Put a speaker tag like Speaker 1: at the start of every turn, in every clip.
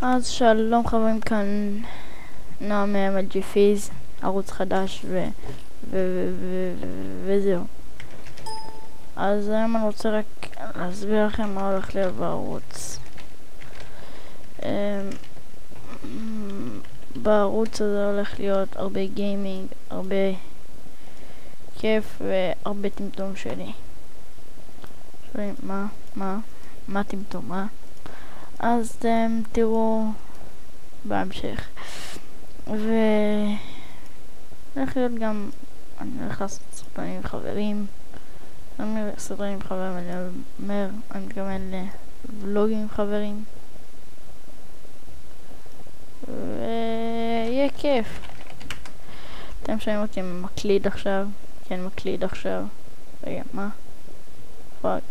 Speaker 1: אז שלום חברים, כאן נועם מג'י פיז, ערוץ חדש וזהו. אז היום אני רוצה רק להסביר לכם מה הולך להיות בערוץ. בערוץ הזה הולך להיות הרבה גיימינג, הרבה כיף והרבה טמטום שלי. מה טמטום? אז תראו בהמשך. והולך להיות גם, אני הולך לעשות סרטונים עם חברים. סרטונים עם חברים, אני מתכוון לבלוגים עם חברים. ויהיה כיף. אתם שומעים אותי מקליד עכשיו? כן, מקליד עכשיו. רגע, מה? פאק.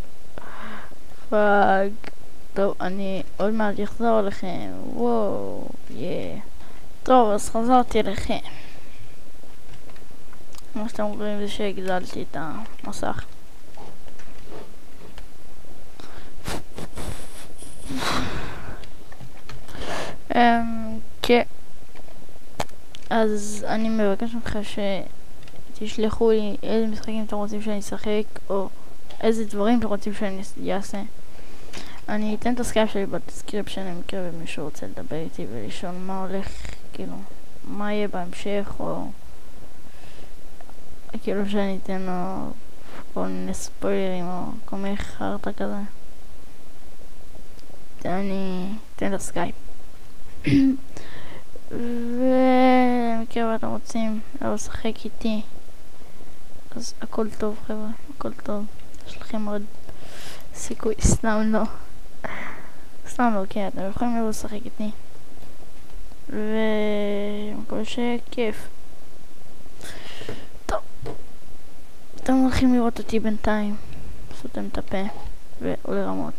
Speaker 1: טוב, אני עוד מעט אחזור אליכם. וואו, טוב, אז חזרתי אליכם. מה שאתם רואים זה שהגדלתי את המסך. כן. אז אני מבקש ממך שתשלחו לי איזה משחקים אתם רוצים שאני אשחק, או איזה דברים אתם רוצים שאני אעשה. אני אתן את הסקייפ שלי בדסקריפשן למקרה ומישהו רוצה לדבר איתי ולשאול מה הולך, כאילו, מה יהיה בהמשך, או כאילו שאני אתן לו כל מיני ספוילרים או כל מיני חרטה כזה. אני אתן את הסקייפ. ומקרה ואתם רוצים לשחק איתי, אז הכל טוב חבר'ה, הכל טוב. יש לכם עוד סיכוי, סתם לא, כן, אתם יכולים לשחק איתי. ומקווה שכיף. טוב, אתם הולכים לראות אותי בינתיים, סותם את הפה ועולה רמות.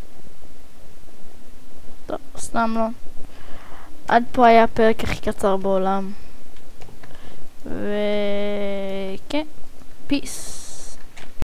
Speaker 1: טוב, סתם לא. עד פה היה הפרק הכי קצר בעולם. וכן, פיס.